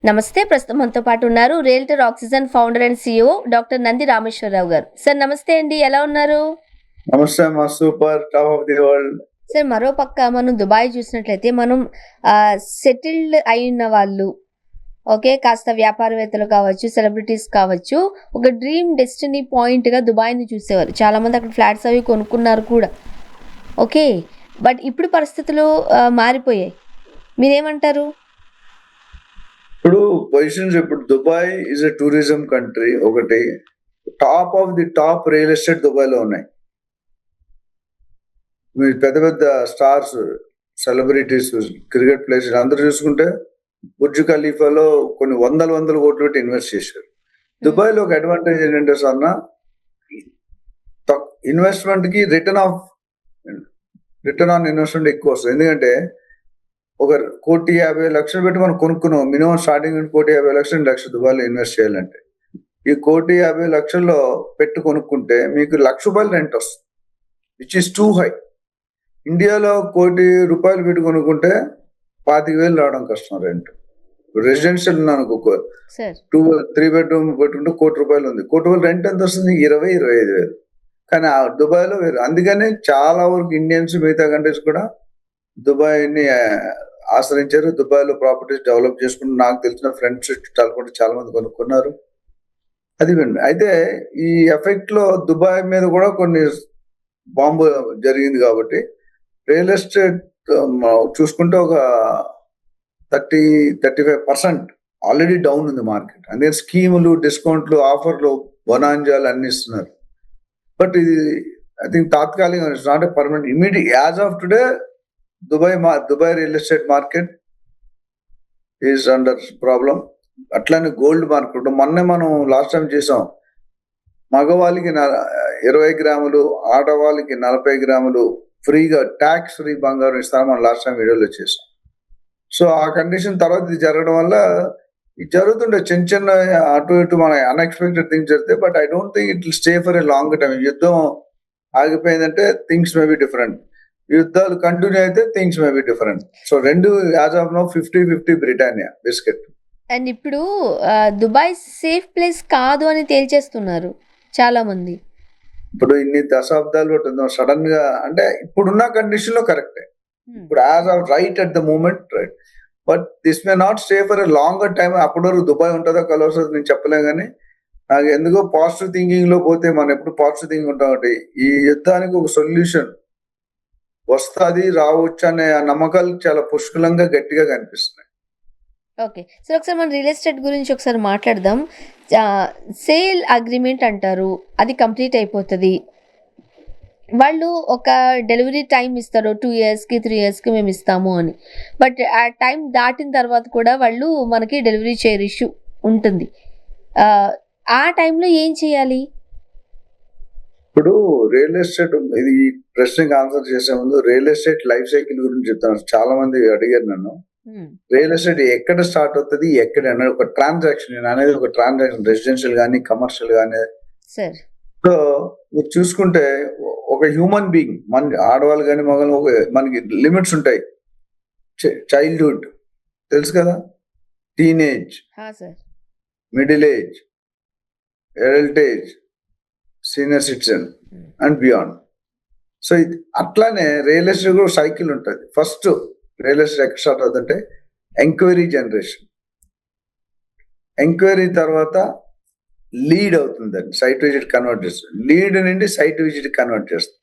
నమస్తే. ప్రస్తుతం మనతో పాటు ఉన్నారు realtor oxygen founder and CEO doctor Nandi Rameshwar Rao గారు. సార్ నమస్తే అండి. ఎలా ఉన్నారు? నమస్తే అమ్మా, super top of the world. Sir మరో పక్క మనం దుబాయ్ చూసినట్లయితే మనం సెటిల్డ్ అయిన వాళ్ళు, ఓకే, కాస్త వ్యాపారవేత్తలు కావచ్చు, సెలబ్రిటీస్ కావచ్చు, ఒక డ్రీమ్ డెస్టినీ పాయింట్‌గా దుబాయ్‌ని చూసేవారు. చాలామంది అక్కడ ఫ్లాట్స్ అవి కొనుక్కున్నారు కూడా. ఓకే. బట్ ఇప్పుడు పరిస్థితులు మారిపోయాయి. మీరేమంటారు? ఇప్పుడు పొజిషన్స్, ఇప్పుడు Dubai is a tourism country. ఒకటి top of the top real estate Dubai లో ఉన్నాయి. మీరు పెద్ద పెద్ద స్టార్స్, సెలబ్రిటీస్, క్రికెట్ ప్లేయర్స్ అందరూ చూసుకుంటే బుర్జ్ ఖలీఫాలో కొన్ని వందల కోట్లు పెట్టి ఇన్వెస్ట్ చేశారు. దుబాయ్ లో ఒక అడ్వాంటేజ్ ఏంటంటే సన్న ఇన్వెస్ట్మెంట్ కి రిటర్న్ ఆన్ ఇన్వెస్ట్మెంట్ ఎక్కువ వస్తుంది. ఎందుకంటే 1,50,00,000 పెట్టి మనం కొనుక్కున్నాం. మినిమం స్టార్టింగ్ 1,50,00,000 లక్ష దుబాయ్లో ఇన్వెస్ట్ చేయాలంటే, ఈ 1,50,00,000 పెట్టి కొనుక్కుంటే మీకు ₹1,00,000 రెంట్ వస్తుంది, విచ్ ఇస్ టూ హై. ఇండియాలో ₹1,00,00,000 పెట్టి కొనుక్కుంటే 25,000 రావడం కష్టం రెంట్. రెసిడెన్షియల్ అనుకో, 3 బెడ్రూమ్ పెట్టుకుంటే ₹1,00,00,000 ఉంది. ₹1,00,00,000 రెంట్ ఎంత వస్తుంది? 20,000-25,000. కానీ ఆ దుబాయ్లో వేరు. అందుకనే చాలా వరకు ఇండియన్స్ మిగతా కంట్రీస్ కూడా దుబాయ్ని ఆశ్రయించారు. దుబాయ్లో ప్రాపర్టీస్ డెవలప్ చేసుకుని నాకు తెలిసిన ఫ్రెండ్స్ చుట్టాలు కూడా చాలా మంది కొనుక్కున్నారు. అది అయితే ఈ ఎఫెక్ట్ లో దుబాయ్ మీద కూడా కొన్ని బాంబు జరిగింది. కాబట్టి రియల్ ఎస్టేట్ చూసుకుంటే ఒక 35% ఆల్రెడీ డౌన్ ఉంది మార్కెట్. అందుకని స్కీములు, డిస్కౌంట్లు, ఆఫర్లు, బొనాంజాలు అన్ని ఇస్తున్నారు. బట్ ఇది ఐ థింక్ తాత్కాలిక, it's not a permanent. Immediate as of today Dubai real estate market is under problem. అట్లానే గోల్డ్ మార్కెట్ మొన్నే మనం లాస్ట్ టైం చేసాం. మగవాళ్ళకి 20 గ్రాములు, ఆడవాళ్ళకి 40 గ్రాములు ఫ్రీగా ట్యాక్స్ ఫ్రీ బంగారం ఇస్తామని మనం లాస్ట్ టైం వీడియోలో చేసాం. సో ఆ కండిషన్ తర్వాత ఇది జరగడం వల్ల ఇది జరుగుతుండే చిన్న చిన్న అటు ఇటు మన అన్ఎక్స్పెక్టెడ్ థింగ్స్ జరిగితే. But I don't think it will stay for a long time. యుద్ధం ఆగిపోయిందంటే థింగ్స్ మే బి డిఫరెంట్. యుద్ధాలు కంటిన్యూ అయితే things may be different. So రెండు as of now 50-50 Britannia biscuit. And ఇప్పుడు దుబాయ్ సేఫ్ ప్లేస్ కాదు అని తేల్చేస్తున్నారు చాలా మంది. ఇప్పుడు ఇన్ని దశాబ్దాలు సడన్ గా, అంటే ఇప్పుడున్న కండిషన్ లో కరెక్టే. ఇప్పుడు as of right at the moment right. But this may not stay for a longer time. అప్పటి వరకు దుబాయ్ ఉంటుందో కలవసో నేను చెప్పలేం. కానీ నాకు ఎందుకో పాజిటివ్ థింకింగ్ లో పోతే మనం ఎప్పుడు పాజిటివ్ థింకింగ్ ఉంటాం. ఈ యుద్ధానికి ఒక సొల్యూషన్ వస్తుంది, రావచ్చు అనే నమ్మకాలు చాలా పుష్కలంగా గట్టిగా కనిపిస్తున్నాయి. ఓకే సార్, ఒకసారి మనం రియల్ ఎస్టేట్ గురించి ఒకసారి మాట్లాడదాం. సేల్ అగ్రిమెంట్ అంటారు, అది కంప్లీట్ అయిపోతుంది. వాళ్ళు ఒక డెలివరీ టైం ఇస్తారు, 2 ఇయర్స్కి 3 ఇయర్స్కి మేము ఇస్తాము అని. బట్ ఆ టైం దాటిన తర్వాత కూడా వాళ్ళు మనకి డెలివరీ చేయర్ ఇష్యూ ఉంటుంది. ఆ టైంలో ఏం చేయాలి? ఇప్పుడు రియల్ ఎస్టేట్, ఇది ప్రశ్నకి ఆన్సర్ చేసే ముందు రియల్ ఎస్టేట్ లైఫ్ సైకిల్ గురించి చెప్తాను. చాలా మంది అడిగారు నన్ను, రియల్ ఎస్టేట్ ఎక్కడ స్టార్ట్ అవుతుంది, ఎక్కడ అనేది ఒక ట్రాన్సాక్షన్ అనేది, ఒక ట్రాన్సాక్షన్ రెసిడెన్షియల్ కానీ కమర్షియల్ కానీ. సో మీరు చూసుకుంటే ఒక హ్యూమన్ బీయింగ్, మన ఆడవాళ్ళు కానీ మగవాళ్ళు, మనకి లిమిట్స్ ఉంటాయి. చైల్డ్హుడ్ తెలుసు కదా, teenage, middle age, adult age, senior citizen and beyond. So అట్లానే రియల్ ఎస్టేట్ కూడా సైకిల్ ఉంటుంది. ఫస్ట్ రియల్ ఎస్టేట్ ఎక్కడ స్టార్ట్ అవుతుందంటే ఎంక్వైరీ జనరేషన్. ఎంక్వైరీ తర్వాత లీడ్ అవుతుందండి, సైట్ విజిట్ కన్వర్ట్ చేస్తుంది. లీడ్ నుండి సైట్ విజిట్ కన్వర్ట్ చేస్తుంది.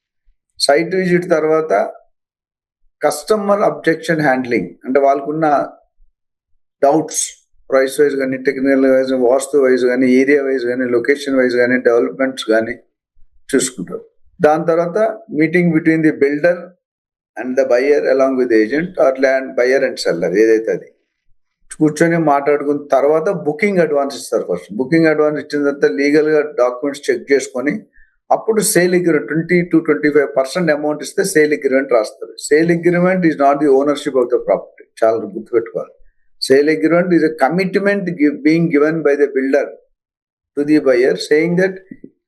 సైట్ విజిట్ తర్వాత కస్టమర్ అబ్జెక్షన్ హ్యాండ్లింగ్, అంటే వాళ్ళకున్న డౌట్స్ ప్రైస్ వైజ్ కానీ, టెక్నికల్ వైజ్, వాస్తు వైజ్ కానీ, ఏరియా వైజ్ కానీ, లొకేషన్ వైజ్ కానీ, డెవలప్మెంట్స్ కానీ చూసుకుంటారు. దాని తర్వాత meeting between the builder and the buyer along with agent or land buyer and seller, ఏదైతే అది కూర్చొని మాట్లాడుకున్న తర్వాత బుకింగ్ అడ్వాన్స్ ఇస్తారు. ఫస్ట్ బుకింగ్ అడ్వాన్స్ ఇచ్చిన తర్వాత లీగల్ గా డాక్యుమెంట్స్ చెక్ చేసుకొని అప్పుడు సేల్ అగ్రిమెంట్ 20-25% అమౌంట్ ఇస్తే సేల్ అగ్రిమెంట్ రాస్తారు. Sale agreement is not the ownership of the property. చాలా గుర్తుపెట్టుకోవాలి. Sale agreement is a commitment being given by the builder to the buyer, saying that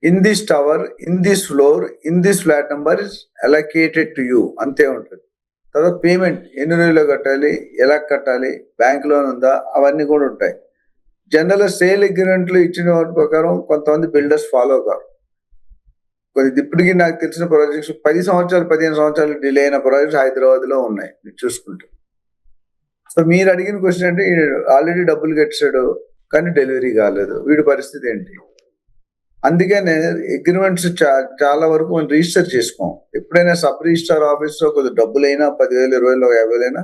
in this tower, in this floor, in this flat number is allocated to you. Ante untadi. తర్వాత payment ఎన్ని రోజుల్లో కట్టాలి, ఎలా కట్టాలి, bank loan ఉందా, అవన్నీ కూడా ఉంటాయి. జనరల్ సేల్ అగ్రిమెంట్లు ఇచ్చిన వాటి ప్రకారం కొంతమంది బిల్డర్స్ ఫాలో కారు. ఇప్పటికీ నాకు తెలిసిన ప్రాజెక్ట్స్ 10 సంవత్సరాలు 15 సంవత్సరాలు డిలే అయిన ప్రాజెక్ట్స్ హైదరాబాద్ లో ఉన్నాయి మీరు చూసుకుంటే. సో మీరు అడిగిన క్వశ్చన్ అంటే ఆల్రెడీ డబ్బులు కట్టాడు కానీ డెలివరీ కాలేదు, వీడి పరిస్థితి ఏంటి? అందుకనే అగ్రిమెంట్స్ చాలా వరకు మనం రిజిస్టర్ చేసుకోం. ఎప్పుడైనా సబ్ రిజిస్టర్ ఆఫీస్ లో కొద్దిగా డబ్బులైనా 10,000 20,000 50,000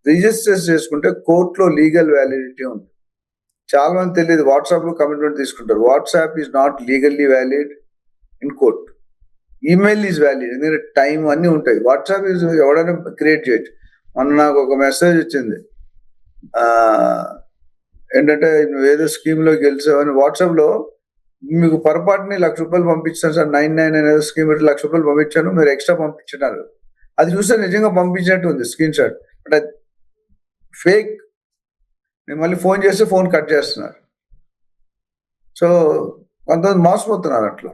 రిజిస్టర్ చేసుకుంటే కోర్టులో లీగల్ వ్యాలిడిటీ ఉంటుంది. చాలా మంది తెలియదు, వాట్సాప్ లో కమిట్మెంట్ తీసుకుంటారు. WhatsApp is not legally valid in court. Email is valid, ఎందుకంటే టైం అన్ని ఉంటాయి. వాట్సాప్ ఈజ్ ఎవడైనా క్రియేట్ చేయొచ్చు. మొన్న నాకు ఒక మెసేజ్ వచ్చింది, ఏంటంటే నువ్వు ఏదో స్కీమ్ లో గెలిచావని. వాట్సాప్ లో మీకు పొరపాటుని ₹1,00,000 పంపించాను సార్, 99 అనేది స్కీమ్ పెట్టి ₹1,00,000 పంపించాను, మీరు ఎక్స్ట్రా పంపించినారు. అది చూస్తే నిజంగా పంపించినట్టు ఉంది స్క్రీన్ షాట్, బట్ అది ఫేక్. నేను మళ్ళీ ఫోన్ చేస్తే ఫోన్ కట్ చేస్తున్నారు. సో కొంతమంది మోసపోతున్నారు అట్లా.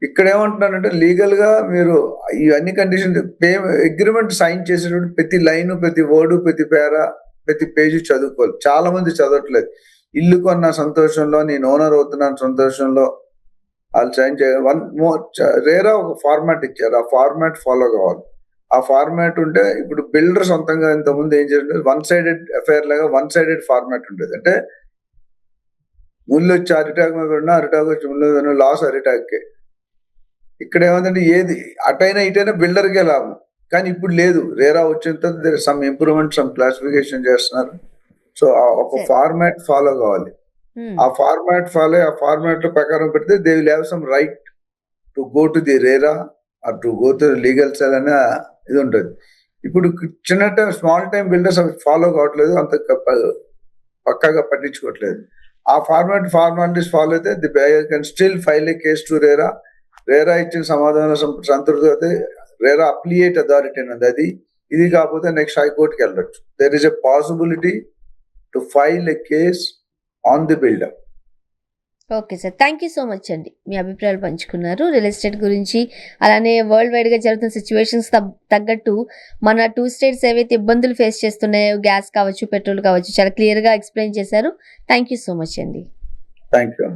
ఇక్కడ ఏమంటున్నారంటే లీగల్ గా మీరు ఇవన్నీ కండిషన్ అగ్రిమెంట్ సైన్ చేసేటప్పుడు ప్రతి లైన్, ప్రతి వర్డ్, ప్రతి పేరా, ప్రతి పేజీ చదువుకోవాలి. చాలా మంది చదవట్లేదు. ఇల్లు కొన్న సంతోషంలో, నేను ఓనర్ అవుతున్నాను సంతోషంలో వాళ్ళు సైన్ చేయాలి. రేరా ఒక ఫార్మాట్ ఇచ్చారు, ఆ ఫార్మాట్ ఫాలో కావాలి. ఆ ఫార్మాట్ ఉంటే ఇప్పుడు బిల్డర్ సొంతంగా ఇంతకుముందు ఏం చేయాలంటే వన్ సైడెడ్ అఫైర్ లాగా వన్ సైడెడ్ ఫార్మాట్ ఉండేది. అంటే ముళ్ళు వచ్చి అరిటాక్ మీద ఉన్నా, అరిటాక్ వచ్చి ముళ్ళు లాస్ అరిటాక్కే. ఇక్కడ ఏమంటే ఏది అటైనా ఇటైనా బిల్డర్కే లాభం. కానీ ఇప్పుడు లేదు, రేరా వచ్చిన తర్వాత సమ్ ఇంప్రూవ్మెంట్, సమ్ క్లాసిఫికేషన్ చేస్తున్నారు. సో ఒక ఫార్మాట్ ఫాలో కావాలి. ఆ ఫార్మాట్ ఫాలో, ఆ ఫార్మాట్ లో ప్రకారం పెడితే they will have some right to go to the RERA or to go to legal cell అనే ఇది ఉంటుంది. ఇప్పుడు చిన్న టైం స్మాల్ టైం బిల్డర్స్ అవి ఫాలో కావట్లేదు, అంత పక్కాగా పట్టించుకోవట్లేదు. ఆ ఫార్మాలిటీస్ ఫాలో అయితే the buyer can still file a case to RERA. RERA ఇచ్చిన సమాధానం సంతృప్తి అయితే రేరా అప్లియేట్ అథారిటీ అనేది అది. ఇది కాకపోతే నెక్స్ట్ హైకోర్టుకి వెళ్ళచ్చు. There is a possibility to file a case on the builder. Okay sir, thank you so much అండి. మీ అభిప్రాయాలు పంచుకున్నారు రియల్ ఎస్టేట్ గురించి. అలానే వరల్డ్ వైడ్గా జరుగుతున్న సిచ్యువేషన్స్ తగ్గట్టు మన 2 స్టేట్స్ ఏవైతే ఇబ్బందులు ఫేస్ చేస్తున్నాయో, గ్యాస్ కావచ్చు, పెట్రోల్ కావచ్చు, చాలా క్లియర్గా ఎక్స్ప్లెయిన్ చేశారు. థ్యాంక్ యూ సో మచ్ అండి. Thank you.